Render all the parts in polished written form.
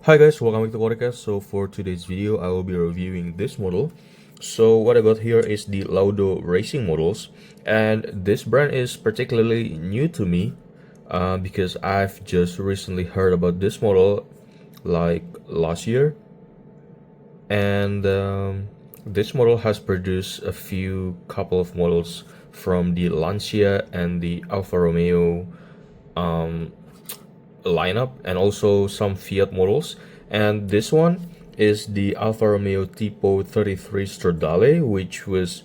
Hi guys, welcome back to podcast. So for today's video, I will be reviewing this model. So what I got here is the Laudo racing models, and this brand is particularly new to me because I've just recently heard about this model like last year, and this model has produced a few couple of models from the Lancia and the Alfa Romeo lineup, and also some Fiat models. And this one is the Alfa Romeo Tipo 33 Stradale, which was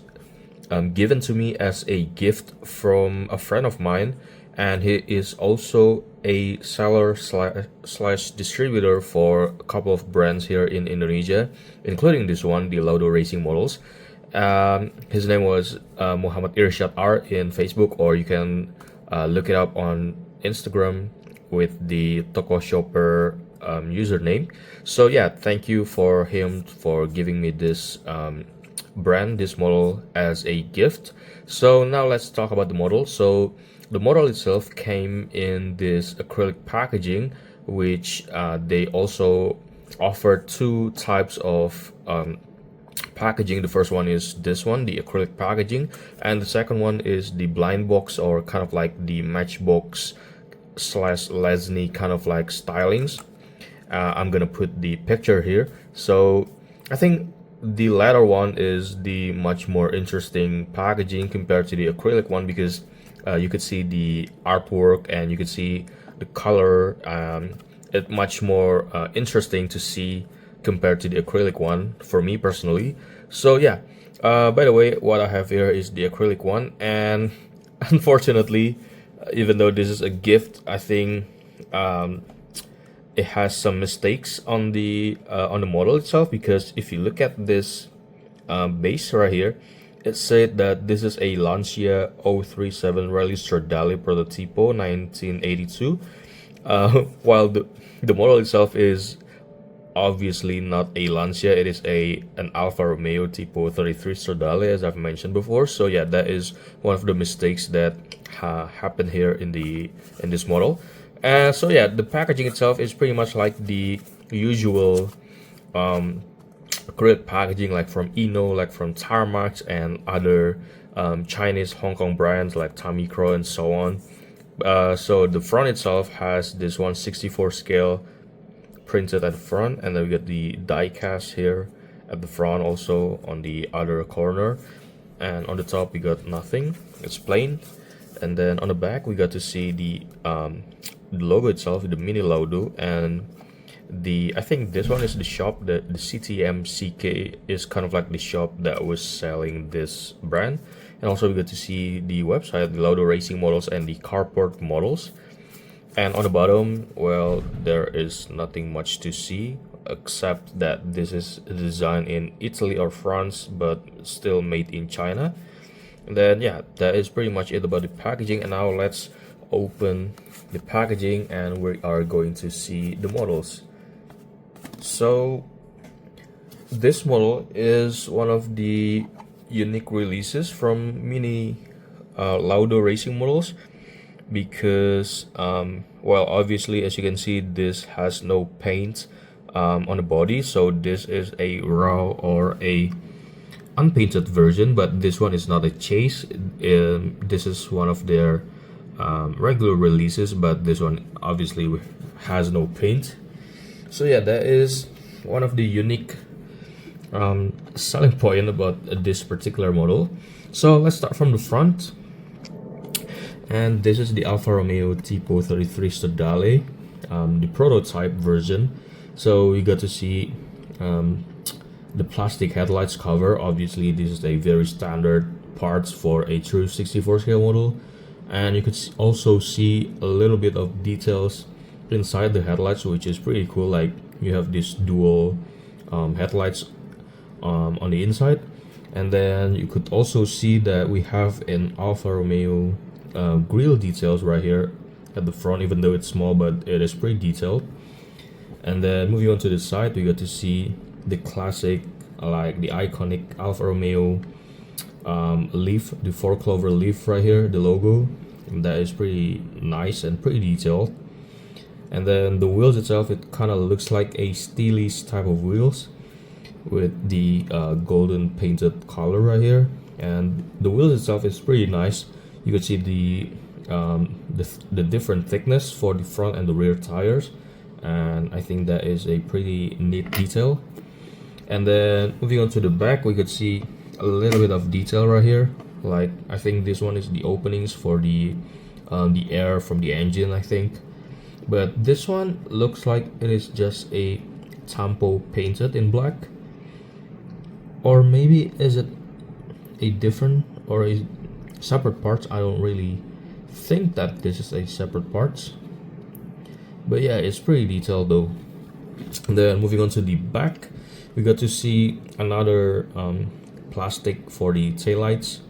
given to me as a gift from a friend of mine, and he is also a seller slash distributor for a couple of brands here in Indonesia, including this one, the Laudo Racing models. His name was Muhammad Irsyad R in Facebook, or you can look it up on Instagram with the Toko Shopper username. So yeah, thank you for him for giving me this brand, this model as a gift. So now let's talk about the model. So the model itself came in this acrylic packaging, which they also offer two types of packaging. The first one is this one, the acrylic packaging, and the second one is the blind box, or kind of like the matchbox slash Lesney kind of like stylings. I'm gonna put the picture here. So I think the latter one is the much more interesting packaging compared to the acrylic one, because you could see the artwork and you could see the color. It's much more interesting to see compared to the acrylic one for me personally. So yeah, by the way, what I have here is the acrylic one, and unfortunately, even though this is a gift, I think it has some mistakes on the model itself, because if you look at this base right here, it said that this is a Lancia 037 Rally Stradale Prototipo 1982, while the model itself is obviously not a Lancia. It is an Alfa Romeo Tipo 33 Stradale, as I've mentioned before. So yeah, that is one of the mistakes that happened here in this model. So yeah, the packaging itself is pretty much like the usual acrylic packaging, like from Eno, like from Tarmax, and other Chinese Hong Kong brands like Tamikro and so on. So the front itself has this 1/64 scale printed at the front, and then we get the die cast here at the front, also on the other corner, and on the top we got nothing, it's plain. And then on the back we got to see the logo itself, the mini Laudo, and I think this one is the shop, the CTMCK is kind of like the shop that was selling this brand. And also we got to see the website, the Laudo Racing models and the carport models. And on the bottom, well, there is nothing much to see except that this is designed in Italy or France, but still made in China. And then yeah, that is pretty much it about the packaging. And now let's open the packaging and we are going to see the models. So this model is one of the unique releases from mini Laudo Racing models, because well, obviously, as you can see, this has no paint on the body, so this is a raw or a unpainted version. But this one is not a chase. This is one of their regular releases, but this one obviously has no paint. So yeah, that is one of the unique selling point about this particular model. So let's start from the front. And this is the Alfa Romeo Tipo 33 Stradale, the prototype version. So we got to see the plastic headlights cover. Obviously, this is a very standard parts for a true 64 scale model. And you could also see a little bit of details inside the headlights, which is pretty cool. Like you have this dual headlights on the inside. And then you could also see that we have an Alfa Romeo grille details right here at the front, even though it's small, but it is pretty detailed. And then moving on to the side, we got to see the classic, like the iconic Alfa Romeo leaf, the 4-clover leaf right here, the logo. And that is pretty nice and pretty detailed. And then the wheels itself, it kind of looks like a steely type of wheels with the golden painted color right here. And the wheels itself is pretty nice. You can see the different thickness for the front and the rear tires, and I think that is a pretty neat detail. And then moving on to the back, we could see a little bit of detail right here. Like, I think this one is the openings for the air from the engine, I think. But this one looks like it is just a tampo painted in black. Or maybe is it a different or a separate parts? I don't really think that this is a separate parts. But yeah, it's pretty detailed though. And then moving on to the back, we got to see another plastic for the taillights,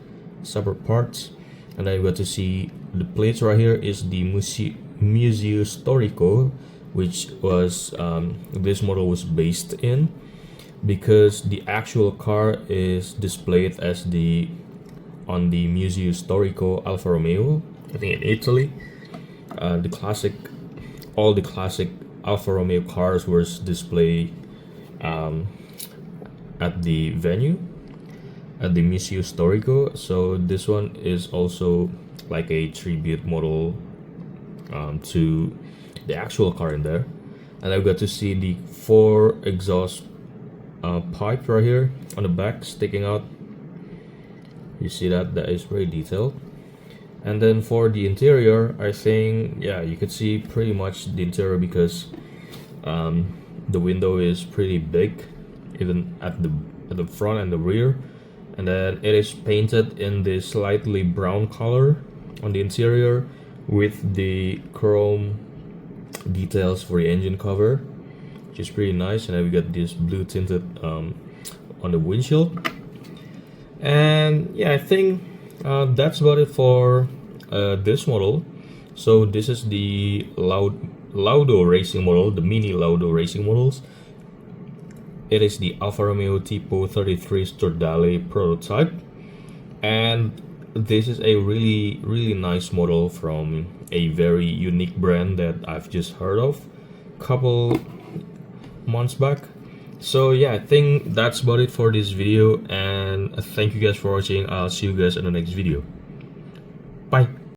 separate parts. And then we got to see the plates right here is the Museo Storico, which was this model was based in, because the actual car is displayed as on the Museo Storico Alfa Romeo, I think in Italy. All the classic Alfa Romeo cars were displayed at the venue, at the Museo Storico. So this one is also like a tribute model to the actual car in there. And I've got to see the 4 exhaust pipe right here on the back sticking out. You see that is very detailed. And then for the interior, I think, yeah, you could see pretty much the interior, because the window is pretty big, even at the front and the rear. And then it is painted in this slightly brown color on the interior with the chrome details for the engine cover, which is pretty nice. And then we got this blue tinted on the windshield. And yeah, I think that's about it for this model. So this is the Laudo racing model, the mini Laudo racing models. It is the Alfa Romeo Tipo 33 Stradale Prototype, and this is a really nice model from a very unique brand that I've just heard of a couple months back. So yeah, I think that's about it for this video, and thank you guys for watching. I'll see you guys in the next video.